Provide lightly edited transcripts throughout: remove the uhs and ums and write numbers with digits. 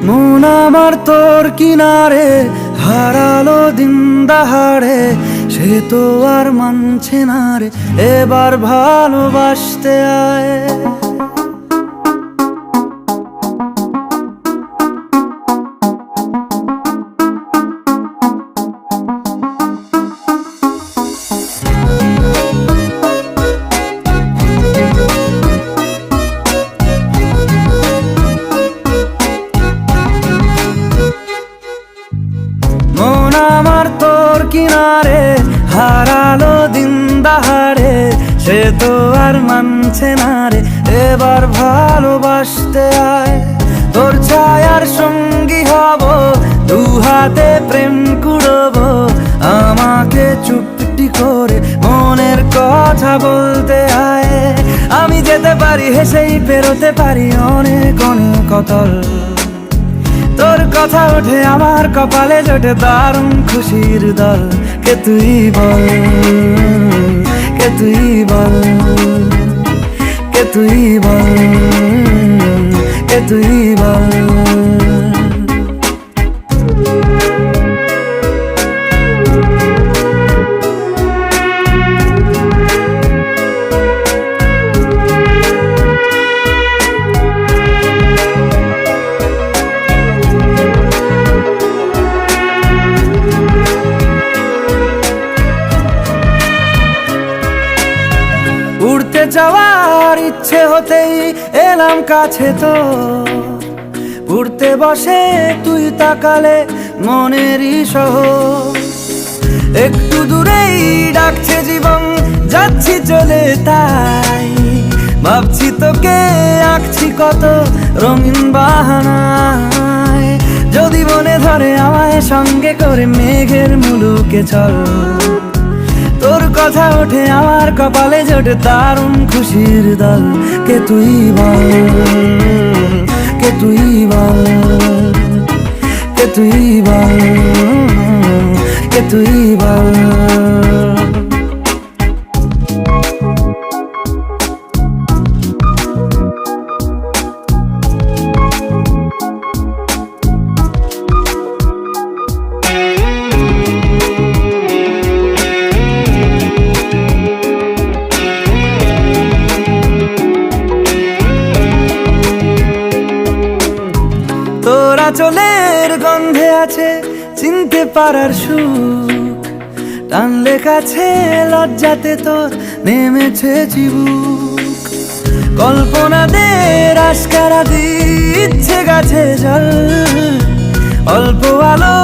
মন আমার তোর কিনারে হারালো দিন দাহাড়ে, সে তো আর মানছে না রে, এবার ভালোবাসতে আয়। মন আমার তোর কিনারে হারালো দিন দাহাড়ে, সে তো আর মানছে না রে, এবার ভালোবাসতে আয়। তোর ছায়ার সঙ্গী হব, দু হাতে প্রেম কুড়বো, আমাকে চুপটি করে মনের কথা বলতে আয়। আমি যেতে পারি হেসেই পেরোতে পারি অনেক অনেক অতল, তোর কথা ওঠে আমার কপালে জোটে দারুণ খুশির দল। কে তুই বল, কে তুই বল, কে তুই বল, কে তুই বল। উড়তে যাওয়ার ইচ্ছে হতেই এলাম কাছে তো, উড়তে বসে তুই তাকালে মনেরই শহর। একটু দূরেই ডাকছে জীবন, যাচ্ছি চলে তাই ভাবছি তোকে আঁকছি কত রঙিন বাহানায়। যদি মনে ধরে আমায় সঙ্গে করে মেঘের মুলুকে চল, তোর কথা ওঠে আমার কপালে জোটে দারুণ খুশির দল। কে তুই বল, কে তুই বল, কে তুই বল, কে তুই বল। তোরা চলের গন্ধে আছে চিনতে পারার সুখ, টানলে কাছে লজ্জাতে তোর নেমেছে চিবুক। কল্পনাদের আশকারা দিচ্ছে গাছে জল, অল্প আলো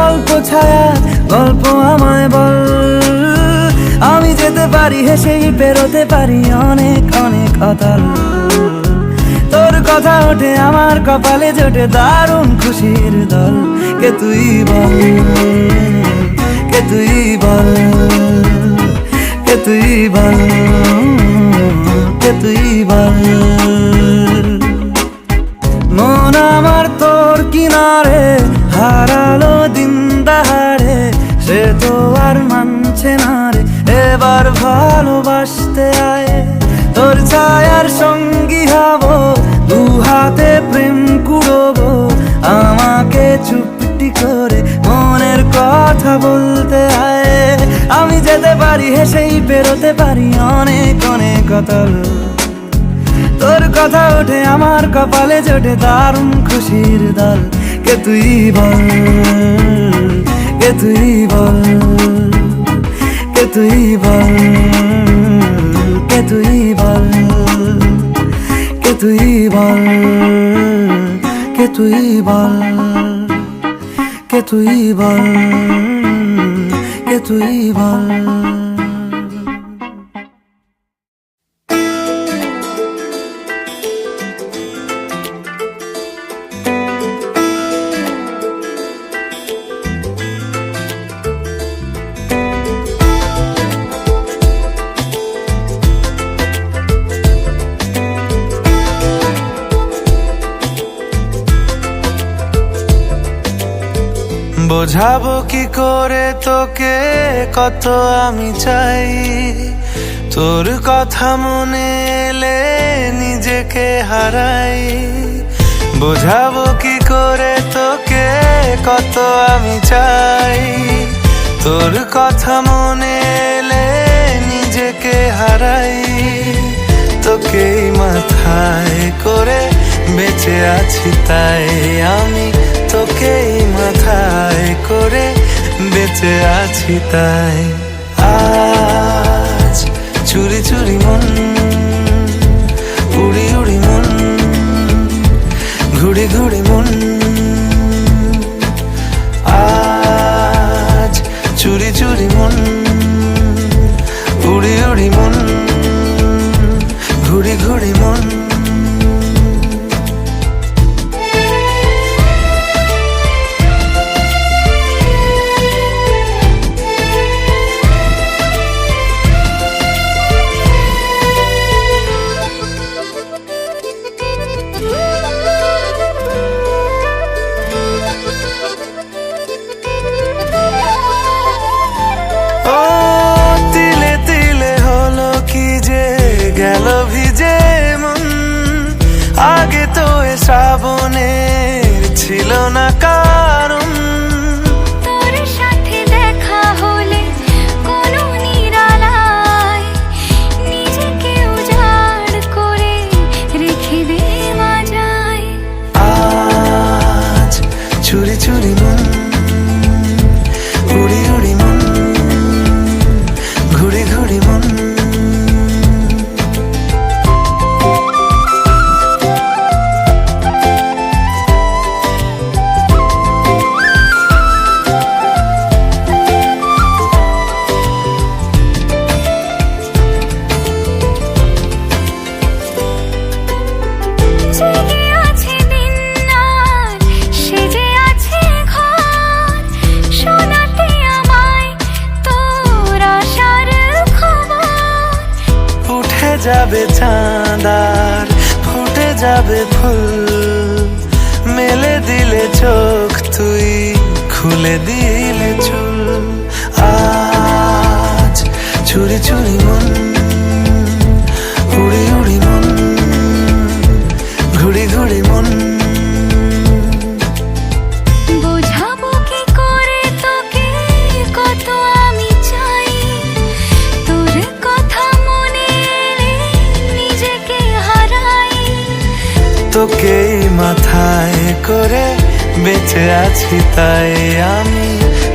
অল্প ছায়া গল্প আমায় বল। আমি যেতে পারি হেসেই পেরোতে পারি অনেক অনেক অতল, তোর কথা ওঠে আমার কপালে জোটে দারুণ খুশির দল। কে তুই বল, কে তুই বল, কে তুই বল, কে তুই বল। মন আমার তোর কিনারে হারালো দিন দাহাড়ে, সে তো আর মানছে না রে, এবার ভালোবাসতে আয়। তোর ছায়ার সঙ্গী হব, দু হাতে প্রেম কুড়বো, আমাকে চুপটি করে মনের কথা বলতে আয়। আমি যেতে পারি হেসেই পেরোতে পারি অনেক অনেক অতল, তোর কথা ওঠে আমার কপালে জোটে দারুণ খুশির দল। কে তুই বল, কে তুই বল, কে তুই বল, কে তুই বল, কে তুই বল, কে তুই বল, কে তুই বল, কে তুই বল। বোঝাবো কি করে তোকে কত আমি চাই, তোর কথা মনে এলে নিজেকে হারাই। বোঝাবো কি করে কত আমি চাই, তোর কথা মনে এলে নিজেকে হারাই। তোকেই মাথায় করে বেঁচে আছি তাই আমি, তোকেই মাথায় করে বেঁচে আছি তাই। আজ চুরি চুরি মন, উড়ি উড়ি মন, ঘুড়ি ঘুড়ি মন। আজ চুরি চুরি মন, উড়ি উড়ি মন, ঘুড়ি ঘুড়ি মন। গেল ভিজে মন, আগে তো এ শ্রাবণের ছিল না কারণ। তোর সাথে দেখা হলে কোনো নিরালায় নিজেকে উজাড় করে রেখে দে মাঝায়। আজ চুরি চুরি মন, উড়ি উড়ি মন, ঘুড়ি ঘুড়ি মন। যাবে চাঁদার ফুটে যাবে ফুল, মেলে দিলে চোখ তুই খুলে দিলে চুল। আজ চুরি চুরি মন, উড়ি উড়ি মন, ঘুড়ি ঘুড়ি মন। বোঝাবো কি করে তোকে কত আমি চাই, তোর কথা মনে এলে নিজেকে হারাই। তোকেই মাথায় করে বেঁচে আছি তাই আমি,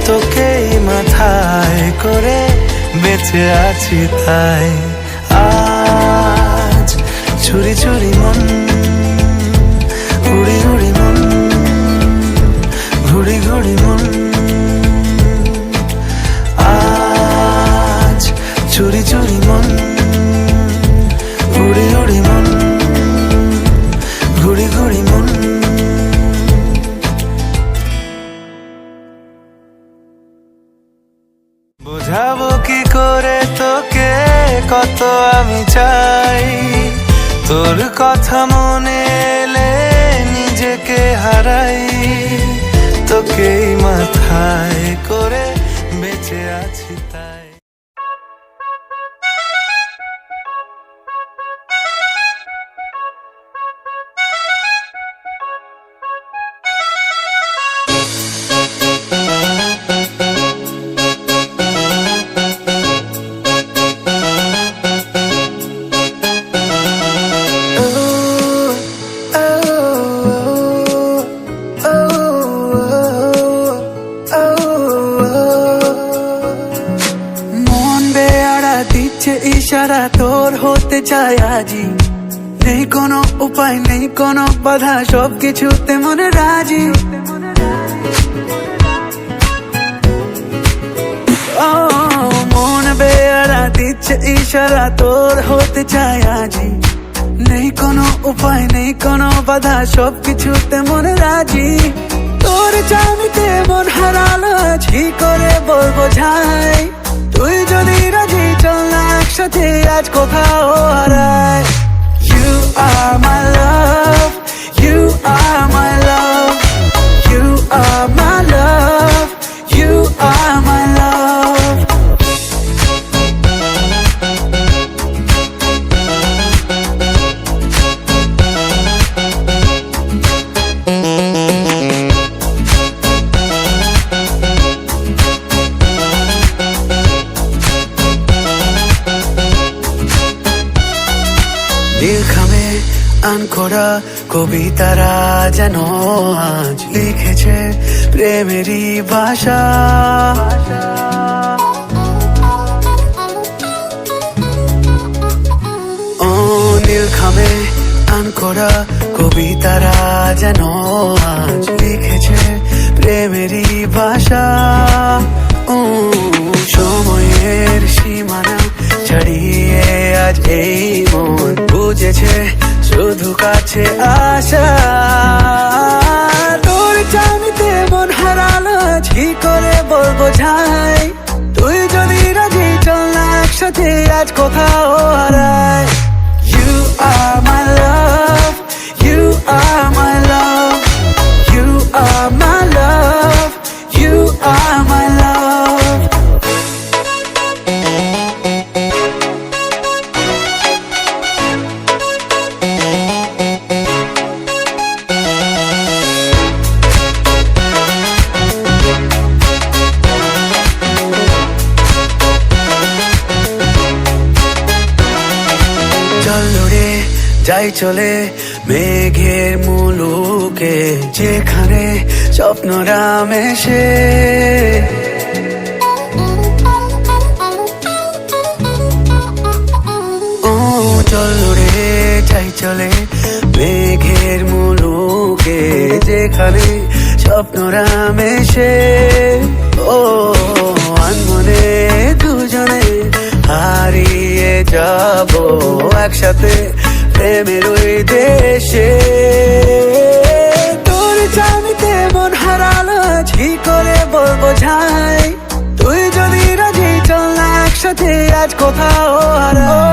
তোকেই মাথায় করে বেঁচে আছি তাই। আজ চুরি চুরি মন, উড়ি উড়ি মন, ঘুড়ি ঘুড়ি মন। আজ চুরি চুরি মন, উড়ি উড়ি মন, ঘুড়ি ঘুড়ি মন। বোঝাবো কি করে তোকে কত আমি চাই, তোর কথা মনে এলে নিজেকে হারাই। তোকেই মাথায় করে বেঁচে আছি তাই। ইশারা তোর হতে চাই আজি, নেই কোনো উপায় নেই কোনো বাধা, সবকিছুতে মনে রাজি। ও মন বেয়ারা দিচ্ছে ইশারা তোর হতে চাই আজি, নেই কোনো উপায় নেই কোনো বাধা, সবকিছুতে মনে রাজি। তোর চামিতে মন হারালো কি করে বলবো যাই, তুই যদি রাজি চল না একসাথে আজ কোথাও হারাই। You are my love, you are my love, you are my love, you are my love. করা কবিতারা যেন আজ লিখেছে প্রেমেরই ভাষা। ও নীল খামে টান করা কবিতারা যেন আজ লিখেছে প্রেমেরই ভাষা। ও সময়ের সীমানা ছাড়িয়ে আজ এই মন বুঝেছে শুধু কাছে আসা। তোর চাইতে মন হারালো কি করে বলবো যাই, তুই যদি রাজি চল না একসাথে আজ কোথাও হারাই। You are my love, you are my love, you are my love, you are my love. চল উড়ে যাই চলে মেঘের মুলুকে, যেখানে স্বপ্নরা মেশে। ও চল উড়ে যাই চলে মেঘের মুলুকে, যেখানে স্বপ্নরা মেশে। ও আনমনে দুজনে হারিয়ে যাব একসাথে প্রেমের ওই দেশে। তোর জানিতে মন হারালো কি করে বলবো যাই, তুই যদি রাজি চল না একসাথে আজ কোথাও হারাই।